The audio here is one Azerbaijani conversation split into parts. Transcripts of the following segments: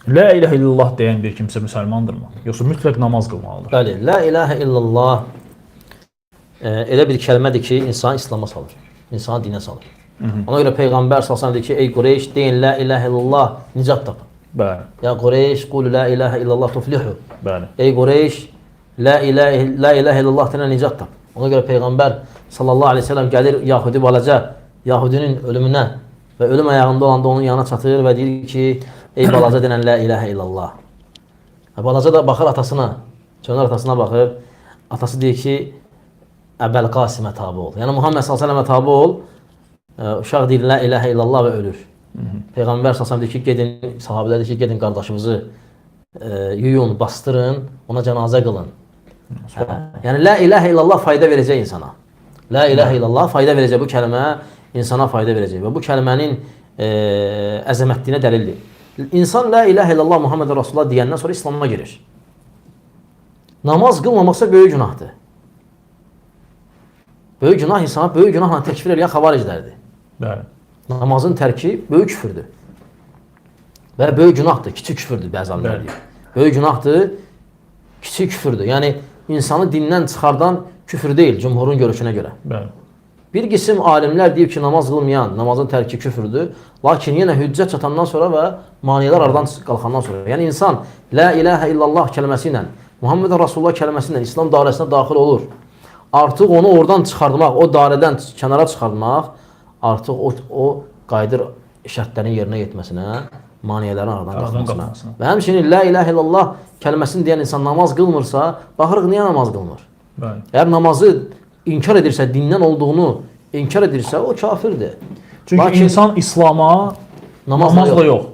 La ilahe illallah deyən bir kimsə müsəlmandırmı? Yoxsa mütləq namaz qılmalıdır? Bəli, la ilahə illallah elə bir kəlmədir ki, insanı İslam'a salır, insanı dinə salır. Ona görə Peyğəmbər sallallahu deyir ki, ey Qureyş, deyin la ilahə illallah, nicat tapın. Bəli. Ya Qureyş, qul la ilahə illallah tuflihu. Bəli. Ey Qureyş, la ilahə illallah deyən nicat tap. Ona görə Peyğəmbər sallallahu aleyhi ve sellem gəlir Yahudi balaca, Yahudinin ölümünə və ölüm ayağında olanda onun yanına çatır və deyir ki, ey balaca denən la ilahə illallah. Balaca da baxır atasına, çönar atasına baxır. Atası deyir ki, Əbəl Qasimə tabi ol. Yəni Muhammed s.ə.və tabi ol. Uşaq deyir la ilahə illallah və ölür. Peyğəmbər s.ə.v deyir ki, gedin, sahabələr deyir ki, gedin qardaşımızı yuyun, bastırın, ona cənazə qılın. Yəni la ilahə illallah fayda verəcək insana. La ilahə illallah fayda verəcək, bu kəlmə insana fayda verəcək və bu kəlmənin əzəmətliyinə dəlildir. İnsan la ilahə illallah Muhammed Rasulullah deyəndən sonra İslam'a girir. Namaz qılmamaqsa böyük günahdır. Böyük günah insana böyük günahla təkfir edən xavariclərdir. Bəli. Namazın tərki böyük küfürdür. Və böyük günahdır, kiçik küfürdür bəzi alimlər deyir. Böyük günahdır, kiçik küfürdür. Yəni insanı dindən çıxardan küfür deyil, cümhurun görüşünə görə. Bəli. Bir qism alimlər deyib ki, namaz qılmayan, namazın tərki küfürdür. Lakin yenə hüccət çatandan sonra və maniyələr aradan qalxandan sonra. Yəni insan la ilahə illallah kəlməsi ilə, Muhammed Rasulullah kəlməsi ilə İslam dairəsinə daxil olur. Artıq onu oradan çıxartmaq, o dairədən kənara çıxartmaq, artıq o qaydır şərtlərin yerinə yetməsinə, maniyələrin aradan qalxmasına. Və həmçinin la ilahə illallah kəlməsini deyən insan namaz qılmırsa, baxırıq niyə namaz qılmır? Bəli. Əgər namazı inkar edirsə, dindən olduğunu inkar edirsə, o kafirdir. Çünki lakin insan İslam'a namazla yox,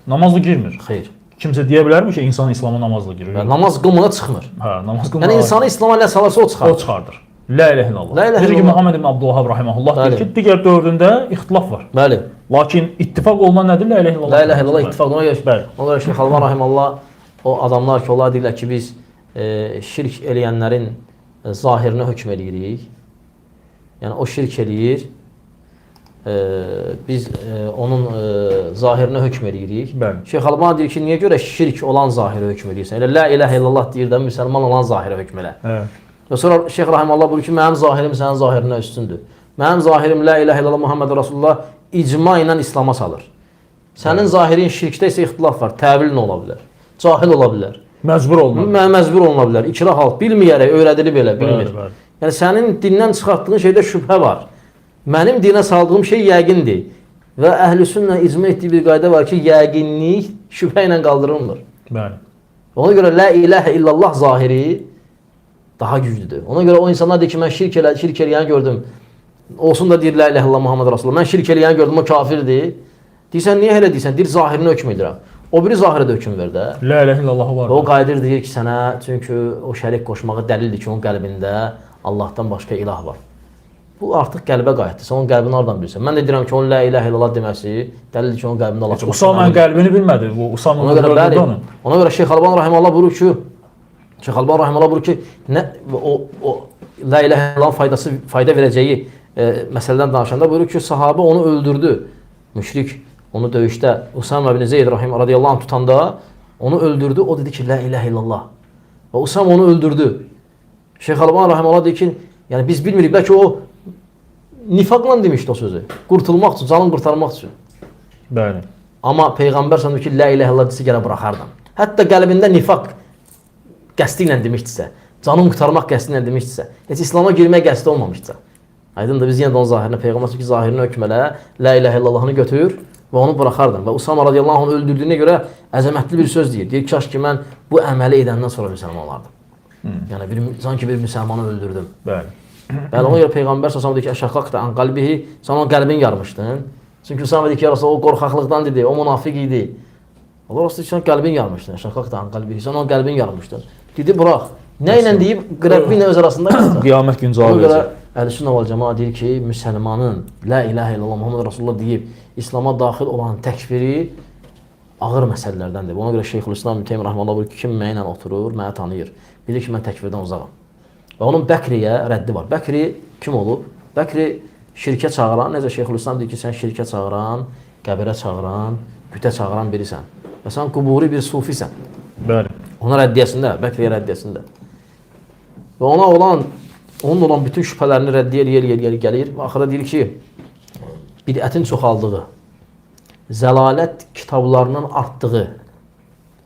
namazla girmir. Xeyr. Kimsə deyə bilərmi ki, insan İslam'a namazla girir? Namaz qılmına çıxmır. Hə, namaz qılmına. Yəni insanı İslam'a nə salarsa o çıxardır. O çıxardır. La ilahe illallah. La ilahe Necə ki illallah. Muhammed ibn Abdülvahhab rahimehullah deyir ki, digər dövründə ixtilaf var. Bəli. Lakin ittifaq olunan nədir? La ilahe illallah. La ilahe illallah ittifaq ona görə. Bəli. Ona görə Şeyx Əlban rahimehullah o adamlar ki, onlar deyirlər ki, biz şirk eləyənlərin zahirinə hökm eləyirik. Yəni o şirk eləyir. Biz onun zahirinə hökm eləyirik. Bəli. Şeyx Əlban deyir ki, niyə görə şirk olan zahirə hökm eləyirsən? Elə la ilahe illallah deyir də müsəlman olan zahirə hökm elə. Evet. Və sonra Şeyx Rahiməllah buyurur ki, mənim zahirim sənin zahirinə üstündür. Mənim zahirim la ilahe illallah Muhammed Rasulullah icma ilə İslam'a salır. Sənin zahirin şirkdə isə ixtilaf var, təvil ola bilər, cahil ola bilər. Məcbur olunur. Məcbur oluna bilər, ikrah halk, bilməyərək, öyrədilib elə, bilmir. Bəli. Yəni sənin dindən çıxartdığın şeydə şübhə var. Mənim dinə saldığım şey yəqindir. Və əhl-i sünnə icma etdiyi bir qayda var ki, yəqinlik şübhə ilə qaldırılmır. Bəli. Ona görə la ilahe illallah zahiri daha güclüdür. Ona görə o insanlar deyir ki, mən şirk eləyəni gördüm. Olsun da deyir la ilahe illallah Muhammed Rasulullah. Mən şirk eləyəni gördüm, o kafirdir. Deyirsən, niyə elə deyirsən? Deyir, zahirini hökm edirəm. O biri zahirə də hökm ver də. La ilahe illallah var. O qaydır deyir ki, sənə, çünki o şərik qoşmağı dəlildir ki, onun qəlbində Allahdan başqa ilah var. Bu artıq qəlbə qayıtdır. Sən onun qəlbini oradan bilirsən. Mən də deyirəm ki, onun la ilahe illallah deməsi dəlildir ki, onun qəlbində Allah. Usama'nın qəlbini bilmədi. Bu Usama ona görə bəli. Ona görə Şeyx Əlban rahimehullah buyurur ki, Şeyx Əlban rahimehullah buyurur ki, o la ilahe illallah fayda verəcəyi məsələdən danışanda buyurur ki, sahabə onu öldürdü. Müşrik onu döyüşdə Usama ibn Zeyd radiyallahu anh tutanda onu öldürdü. O dedi ki, la ilahe illallah. Və Usama onu öldürdü. Şeyx Əlban rahimehullah deyir ki, yəni biz bilmirik, bəlkə o nifaqla demişdi o sözü. Qurtulmaq üçün, canını qurtarmaq üçün. Bəli. Amma Peyğəmbər sanır ki, la ilahe illallah desə gələ buraxardım. Hətta qəlbində nifaq qəsdi ilə demişdisə, canını qurtarmaq qəsdi ilə demişdisə, heç İslam'a girmək qəsdi olmamışsa. Aydındır, biz yenə də onun zahirinə, Peyğəmbər sanır ki, zahirinə hökmələ, la ilahe illallahını götür və onu buraxardım. Və Usama radiyallahu anh onu öldürdüyünə görə əzəmətli bir söz deyir. Deyir, kaş ki, mən bu əməli edəndən sonra müsəlman olardım. Yəni, sanki bir müsəlmanı öldürdüm. Bəli. Bəli, ona görə Peyğəmbər s.ə.v deyir ki, əşəqaqda an qalbihi, sən onun qəlbini yarmışdın. Çünki Usama deyir ki, o qorxaqlıqdan dedi, o münafiq idi. Allah Rasulü sən qəlbini yarmışdın, əşəqaqda an qalbihi, sən onun qəlbini yarmışdın. Dedi, burax. Nə ilə deyib, qrəbbi ilə öz arasında qalacaq. Qiyamət günü cavab verəcək. Ona görə Əhl-i-Sünnə vəl-Cəmaə deyir ki, müsəlmanın la ilahe illallah Muhammed Rasulullah deyib, İslam'a daxil olan təkfiri ağır məsələlərdəndir. Ona görə Şeyxülislam İbn Teymiyyə rahimehullah buyurur ki, kim mənimlə oturur, məni tanıyır, bilir ki, mən təkfirdən uzağam. Və onun Bəkriyə rəddi var. Bəkri kim olub? Bəkri şirkə çağıran, necə Şeyxülislam deyir ki, sən şirkə çağıran, qəbirə çağıran, bütə çağıran birisən. və sən quburi bir sufisən. Bəli. Ona rəddiyəsində, Bəkriyyə rəddiyəsində. Və onun olan bütün şübhələrini rəddiyə eləyir, gəlir. Və axıra deyir ki, bidətin çoxaldığı, zəlalət kitablarının artdığı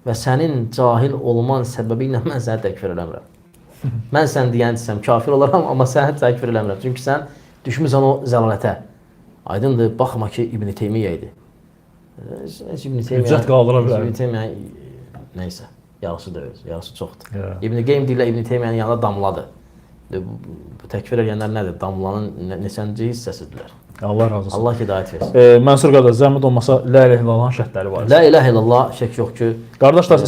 və sənin cahil olman səbəbi ilə mən səni təkfir eləmirəm. Mən sən deyənsəm, kafir olaram, amma səni təkfir eləmirəm. Çünki sən düşmüsən o zəlalətə. Aydındır, baxma ki, İbn Teymiyyə idi. Hüccət qaldıra bilər. İbn Teymiyyə, neysə, yarısı da öz, yarısı çoxdur. Yeah. İbn Qeym deyirlər, İbn Teymiyyənin yanında damladı. Bu təkfir edənlər nədir? Damlanın neçənci hissəsidirlər? Allah razı olsun. Allah hidayət versin. Mənsur qardaş, zəhmət olmasa la ilahe illallah şərtləri var. La ilahe illallah şək yox ki. Qardaşlar, siz